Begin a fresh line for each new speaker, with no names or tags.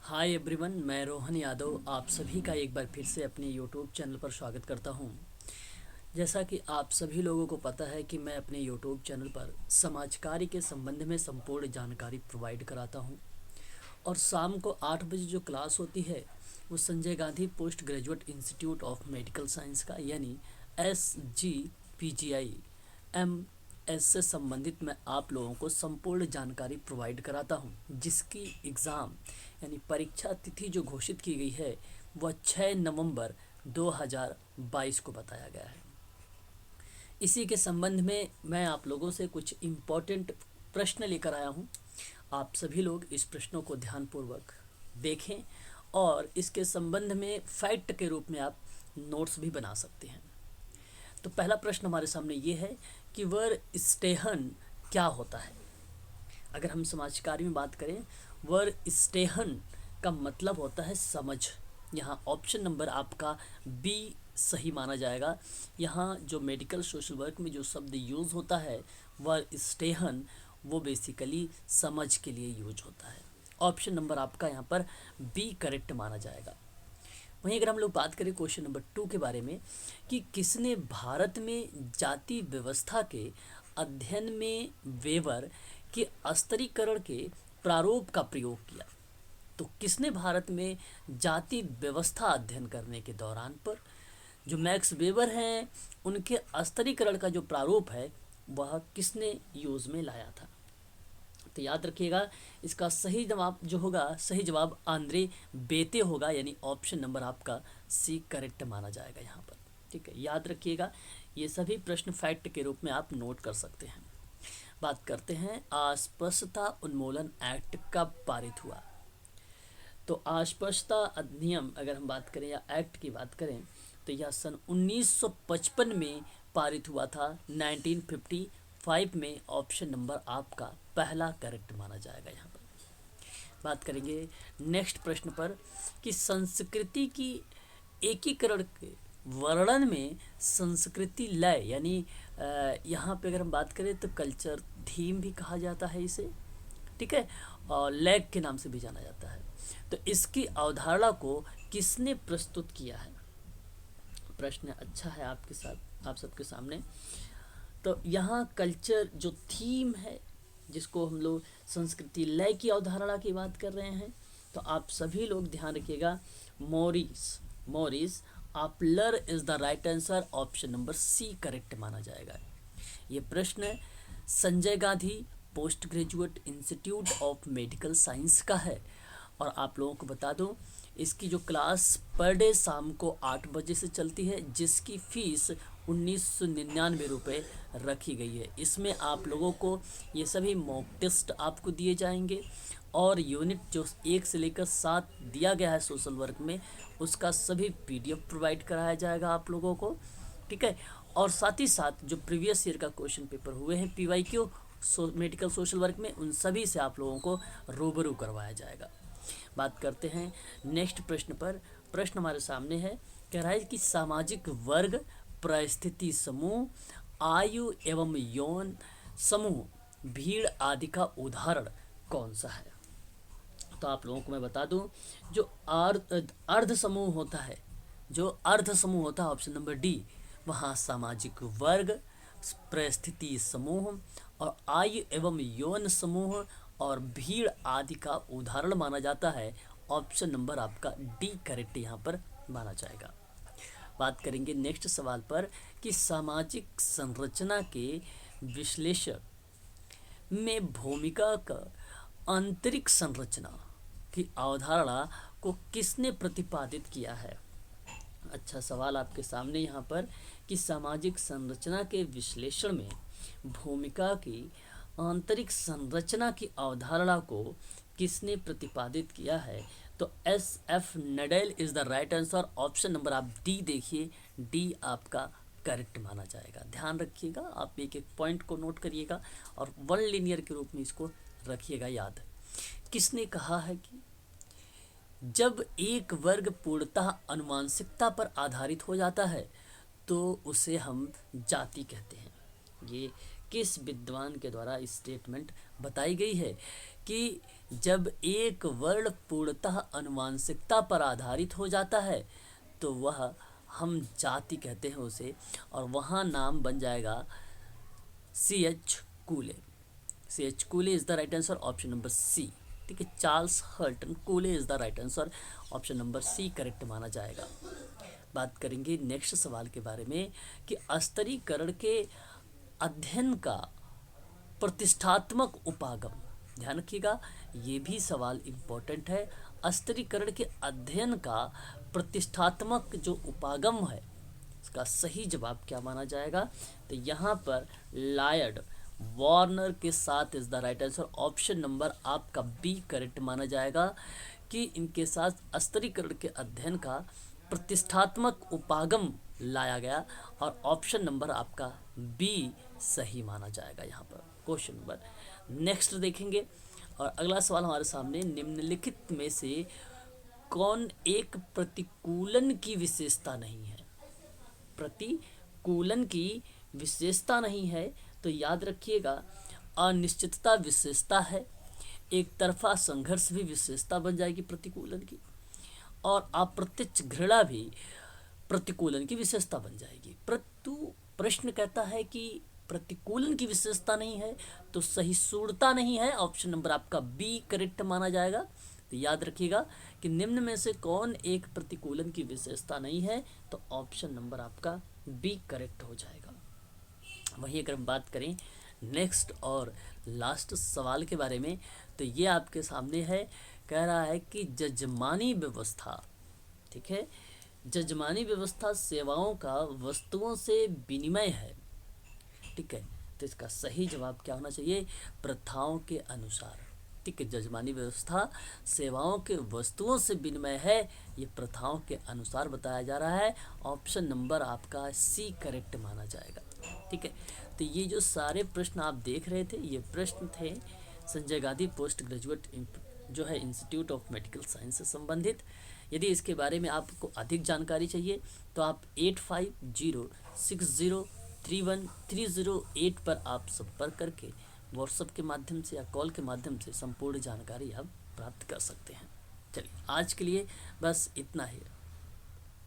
Hi everyone, मैं रोहन यादव आप सभी का एक बार फिर से अपने यूट्यूब चैनल पर स्वागत करता हूं। जैसा कि आप सभी लोगों को पता है कि मैं अपने यूट्यूब चैनल पर समाज कार्य के संबंध में संपूर्ण जानकारी प्रोवाइड कराता हूं और शाम को 8 बजे जो क्लास होती है वो Sanjay Gandhi post graduate institute of medical science का यानी SGPGI MS से संबंधित मैं आप लोगों को संपूर्ण जानकारी प्रोवाइड कराता हूं, जिसकी एग्ज़ाम यानी परीक्षा तिथि जो घोषित की गई है वह 6 नवंबर 2022 को बताया गया है। इसी के संबंध में मैं आप लोगों से कुछ इम्पोर्टेंट प्रश्न लेकर आया हूं। आप सभी लोग इस प्रश्नों को ध्यानपूर्वक देखें और इसके संबंध में फैक्ट के रूप में आप नोट्स भी बना सकते हैं। तो पहला प्रश्न हमारे सामने ये है कि वर स्टेहन क्या होता है। अगर हम समाज कार्य में बात करें, वर स्टेहन का मतलब होता है समझ। यहाँ ऑप्शन नंबर आपका बी सही माना जाएगा। यहाँ जो मेडिकल सोशल वर्क में जो शब्द यूज़ होता है वर स्टेहन, वो बेसिकली समझ के लिए यूज होता है। ऑप्शन नंबर आपका यहाँ पर बी करेक्ट माना जाएगा। वहीं अगर हम लोग बात करें क्वेश्चन नंबर 2 के बारे में कि किसने भारत में जाति व्यवस्था के अध्ययन में वेबर के स्तरीकरण के प्रारूप का प्रयोग किया। तो किसने भारत में जाति व्यवस्था अध्ययन करने के दौरान पर जो मैक्स वेबर हैं उनके स्तरीकरण का जो प्रारूप है वह किसने यूज में लाया था। तो याद रखिएगा, इसका सही जवाब जो होगा, सही जवाब आंद्रे बेते होगा, यानी ऑप्शन नंबर आपका सी करेक्ट माना जाएगा यहाँ पर। ठीक है, याद रखिएगा, ये सभी प्रश्न फैक्ट के रूप में आप नोट कर सकते हैं। बात करते हैं अस्पृश्यता उन्मूलन एक्ट कब पारित हुआ। तो अस्पृश्यता अधिनियम अगर हम बात करें या एक्ट की बात करें तो यह सन 1955 में पारित हुआ था, 1955 में। ऑप्शन नंबर आपका पहला करेक्ट माना जाएगा यहाँ पर। बात करेंगे नेक्स्ट प्रश्न पर कि संस्कृति की एकीकरण के वर्णन में संस्कृति लय यानी यहाँ पे अगर हम बात करें तो कल्चर थीम भी कहा जाता है इसे, ठीक है, और लैग के नाम से भी जाना जाता है। तो इसकी अवधारणा को किसने प्रस्तुत किया है। प्रश्न अच्छा है आपके साथ, आप सबके सामने। तो यहाँ कल्चर जो थीम है जिसको हम लोग संस्कृति लय की अवधारणा की बात कर रहे हैं, तो आप सभी लोग ध्यान रखिएगा, Morris Appler is the right answer. Option number C correct माना जाएगा। ये प्रश्न Sanjay Gandhi post graduate institute of medical science का है और आप लोगों को बता दूं इसकी जो क्लास पर डे शाम को 8 बजे से चलती है, जिसकी फ़ीस 1999 रुपये रखी गई है। इसमें आप लोगों को ये सभी मॉक टेस्ट आपको दिए जाएंगे और यूनिट जो 1 से लेकर 7 दिया गया है सोशल वर्क में, उसका सभी PDF प्रोवाइड कराया जाएगा आप लोगों को, ठीक है। और साथ ही साथ जो प्रीवियस ईयर का क्वेश्चन पेपर हुए हैं PYQ मेडिकल सोशल वर्क में, उन सभी से आप लोगों को रूबरू करवाया जाएगा। बात करते हैं नेक्स्ट प्रश्न पर। प्रश्न हमारे सामने है, कह रहा है कि सामाजिक वर्ग, परिस्थिति समूह, आयु एवं यौन समूह, भीड़ आदि का उदाहरण कौन सा है। तो आप लोगों को मैं बता दूं, जो अर्ध समूह होता है, जो अर्ध समूह होता है ऑप्शन नंबर डी, वहाँ सामाजिक वर्ग, परिस्थिति समूह और आयु एवं यौन समूह और भीड़ आदि का उदाहरण माना जाता है। ऑप्शन नंबर आपका डी करेक्ट यहाँ पर माना जाएगा। बात करेंगे नेक्स्ट सवाल पर कि सामाजिक संरचना के विश्लेषक में भूमिका का आंतरिक संरचना की अवधारणा को किसने प्रतिपादित किया है। अच्छा सवाल आपके सामने यहाँ पर कि सामाजिक संरचना के विश्लेषण में भूमिका की आंतरिक संरचना की अवधारणा को किसने प्रतिपादित किया है। तो SF Nadal is the right answer. Option number आप डी देखिए, डी आपका करेक्ट माना जाएगा। ध्यान रखिएगा, आप एक एक पॉइंट को नोट करिएगा और वन लीनियर के रूप में इसको रखिएगा याद। किसने कहा है कि जब एक वर्ग पूर्णतः अनुवांशिकता पर आधारित हो जाता है तो उसे हम जाति कहते हैं। ये किस विद्वान के द्वारा स्टेटमेंट बताई गई है कि जब एक वर्ण पूर्णतः अनुवांशिकता पर आधारित हो जाता है तो वह हम जाति कहते हैं उसे, और वहाँ नाम बन जाएगा C H Cooley. C H Cooley is the right answer, option number C. ठीक है, Charles Horton Cooley is the right answer, option number C correct माना जाएगा। बात करेंगे नेक्स्ट सवाल के बारे में कि स्तरीकरण के अध्ययन का प्रतिष्ठात्मक उपागम। ध्यान रखिएगा, ये भी सवाल इम्पोर्टेंट है। स्तरीकरण के अध्ययन का प्रतिष्ठात्मक जो उपागम है, इसका सही जवाब क्या माना जाएगा? तो यहाँ पर लायड वार्नर के साथ is the right answer, option number आपका बी करेक्ट माना जाएगा कि इनके साथ स्तरीकरण के अध्ययन का प्रतिष्ठात्मक उपागम लाया गया, और ऑप्शन नंबर आपका बी सही माना जाएगा यहाँ पर क्वेश्चन नंबर। नेक्स्ट देखेंगे, और अगला सवाल हमारे सामने, निम्नलिखित में से कौन एक प्रतिकूलन की विशेषता नहीं है? प्रतिकूलन की विशेषता नहीं है, तो याद रखिएगा अनिश्चितता विशेषता है, एक तरफा संघर्ष भी विशेषता बन जाएगी प्रतिकूलन की, और अप्रत्यक्ष घृणा भी प्रतिकूलन की विशेषता बन जाएगी। परंतु प्रश्न कहता है कि प्रतिकूलन की विशेषता नहीं है तो सहिष्णुता नहीं है, ऑप्शन नंबर आपका बी करेक्ट माना जाएगा। तो याद रखिएगा कि निम्न में से कौन एक प्रतिकूलन की विशेषता नहीं है, तो ऑप्शन नंबर आपका बी करेक्ट हो जाएगा। वहीं अगर हम बात करें नेक्स्ट और लास्ट सवाल के बारे में, तो ये आपके सामने है, कह रहा है कि जजमानी व्यवस्था, ठीक है, जजमानी व्यवस्था सेवाओं का वस्तुओं से विनिमय है। ठीक है, तो इसका सही जवाब क्या होना चाहिए? प्रथाओं के अनुसार। ठीक है, जजमानी व्यवस्था सेवाओं के वस्तुओं से विनिमय है, ये प्रथाओं के अनुसार बताया जा रहा है, ऑप्शन नंबर आपका सी करेक्ट माना जाएगा। ठीक है, तो ये जो सारे प्रश्न आप देख रहे थे, ये प्रश्न थे संजय गांधी पोस्ट ग्रेजुएट जो है इंस्टीट्यूट ऑफ मेडिकल साइंस से संबंधित। यदि इसके बारे में आपको अधिक जानकारी चाहिए तो आप 8506031308 पर आप संपर्क करके व्हाट्सएप के माध्यम से या कॉल के माध्यम से संपूर्ण जानकारी आप प्राप्त कर सकते हैं। चलिए, आज के लिए बस इतना ही।